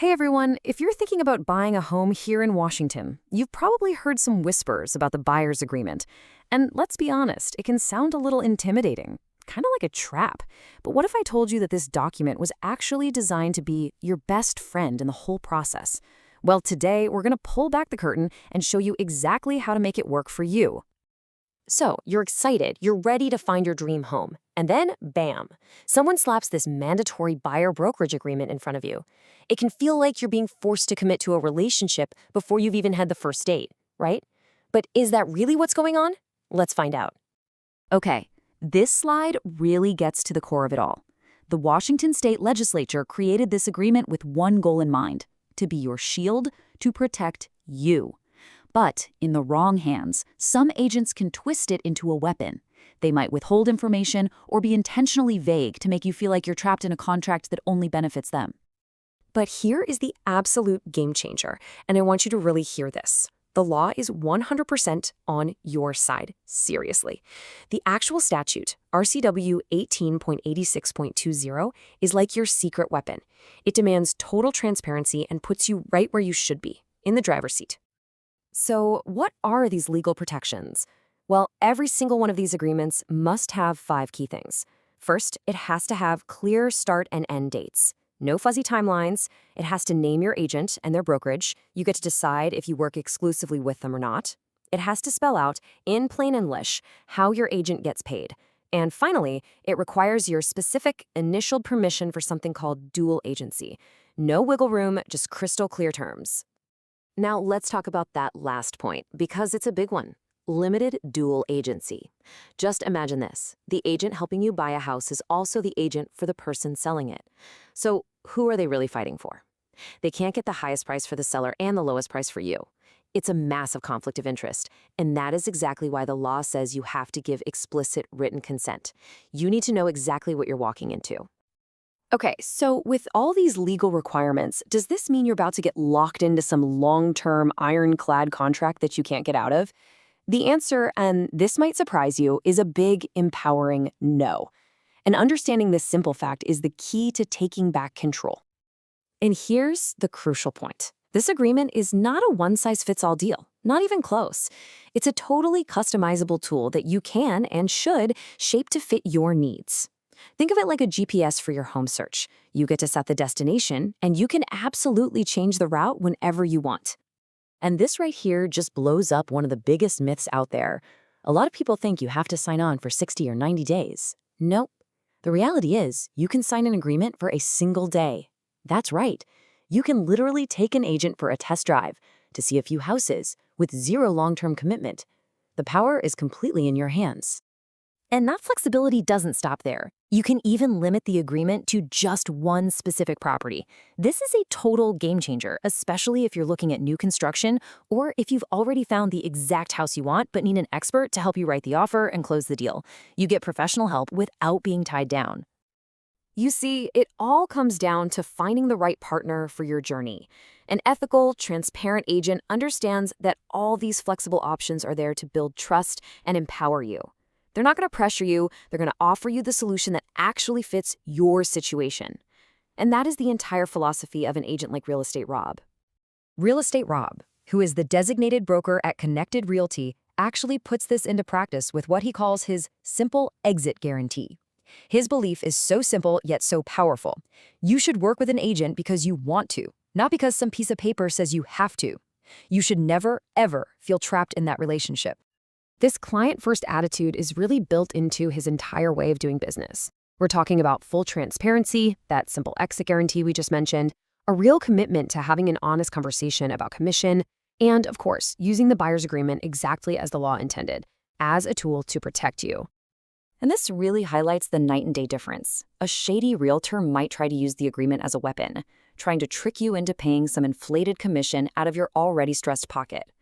Hey everyone, if you're thinking about buying a home here in Washington, you've probably heard some whispers about the buyer's agreement. And let's be honest, it can sound a little intimidating, kind of like a trap. But what if I told you that this document was actually designed to be your best friend in the whole process? Well, today we're going to pull back the curtain and show you exactly how to make it work for you. So, you're excited, you're ready to find your dream home. And then, bam, someone slaps this mandatory buyer brokerage agreement in front of you. It can feel like you're being forced to commit to a relationship before you've even had the first date, right? But is that really what's going on? Let's find out. Okay, this slide really gets to the core of it all. The Washington State Legislature created this agreement with one goal in mind: to be your shield to protect you. But in the wrong hands, some agents can twist it into a weapon. They might withhold information or be intentionally vague to make you feel like you're trapped in a contract that only benefits them. But here is the absolute game changer, and I want you to really hear this. The law is 100% on your side, seriously. The actual statute, RCW 18.86.20, is like your secret weapon. It demands total transparency and puts you right where you should be, in the driver's seat. So what are these legal protections? Well, every single one of these agreements must have 5 key things. First, it has to have clear start and end dates. No fuzzy timelines. It has to name your agent and their brokerage. You get to decide if you work exclusively with them or not. It has to spell out, in plain English, how your agent gets paid. And finally, it requires your specific initial permission for something called dual agency. No wiggle room, just crystal clear terms. Now, let's talk about that last point, because it's a big one. Limited dual agency. Just imagine this. The agent helping you buy a house is also the agent for the person selling it. So who are they really fighting for? They can't get the highest price for the seller and the lowest price for you. It's a massive conflict of interest, and that is exactly why the law says you have to give explicit written consent. You need to know exactly what you're walking into. Okay, so with all these legal requirements, does this mean you're about to get locked into some long-term ironclad contract that you can't get out of? The answer, and this might surprise you, is a big, empowering no. And understanding this simple fact is the key to taking back control. And here's the crucial point. This agreement is not a one-size-fits-all deal, not even close. It's a totally customizable tool that you can and should shape to fit your needs. Think of it like a GPS for your home search. You get to set the destination, and you can absolutely change the route whenever you want. And this right here just blows up one of the biggest myths out there. A lot of people think you have to sign on for 60 or 90 days. Nope. The reality is, you can sign an agreement for a single day. That's right. You can literally take an agent for a test drive to see a few houses with zero long-term commitment. The power is completely in your hands. And that flexibility doesn't stop there. You can even limit the agreement to just one specific property. This is a total game changer, especially if you're looking at new construction or if you've already found the exact house you want but need an expert to help you write the offer and close the deal. You get professional help without being tied down. You see, it all comes down to finding the right partner for your journey. An ethical, transparent agent understands that all these flexible options are there to build trust and empower you. They're not going to pressure you. They're going to offer you the solution that actually fits your situation. And that is the entire philosophy of an agent like Real Estate Rob. Real Estate Rob, who is the designated broker at Connected Realty, actually puts this into practice with what he calls his simple exit guarantee. His belief is so simple yet so powerful. You should work with an agent because you want to, not because some piece of paper says you have to. You should never, ever feel trapped in that relationship. This client-first attitude is really built into his entire way of doing business. We're talking about full transparency, that simple exit guarantee we just mentioned, a real commitment to having an honest conversation about commission, and, of course, using the buyer's agreement exactly as the law intended, as a tool to protect you. And this really highlights the night and day difference. A shady realtor might try to use the agreement as a weapon, trying to trick you into paying some inflated commission out of your already stressed pocket.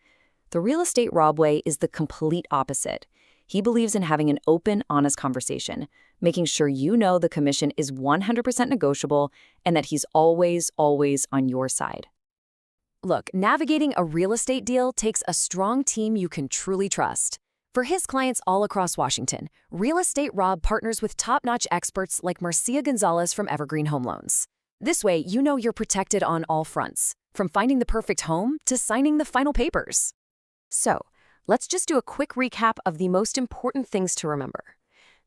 The Real Estate Rob way is the complete opposite. He believes in having an open, honest conversation, making sure you know the commission is 100% negotiable and that he's always, always on your side. Look, navigating a real estate deal takes a strong team you can truly trust. For his clients all across Washington, Real Estate Rob partners with top-notch experts like Marcia Gonzalez from Evergreen Home Loans. This way, you know you're protected on all fronts, from finding the perfect home to signing the final papers. So, let's just do a quick recap of the most important things to remember.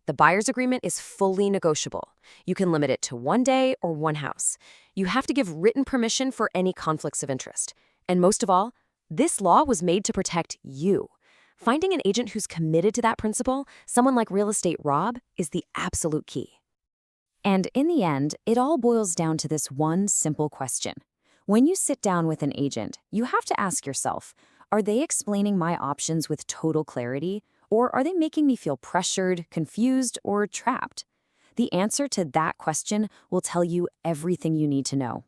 The buyer's agreement is fully negotiable. You can limit it to 1 day or 1 house. You have to give written permission for any conflicts of interest. And most of all, this law was made to protect you. Finding an agent who's committed to that principle, someone like Real Estate Rob, is the absolute key. And in the end, it all boils down to this one simple question. When you sit down with an agent, you have to ask yourself, are they explaining my options with total clarity, or are they making me feel pressured, confused, or trapped? The answer to that question will tell you everything you need to know.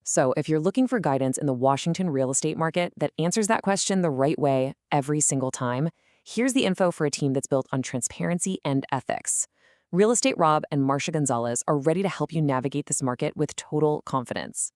So if you're looking for guidance in the Washington real estate market that answers that question the right way every single time, here's the info for a team that's built on transparency and ethics. Real Estate Rob and Marcia Gonzalez are ready to help you navigate this market with total confidence.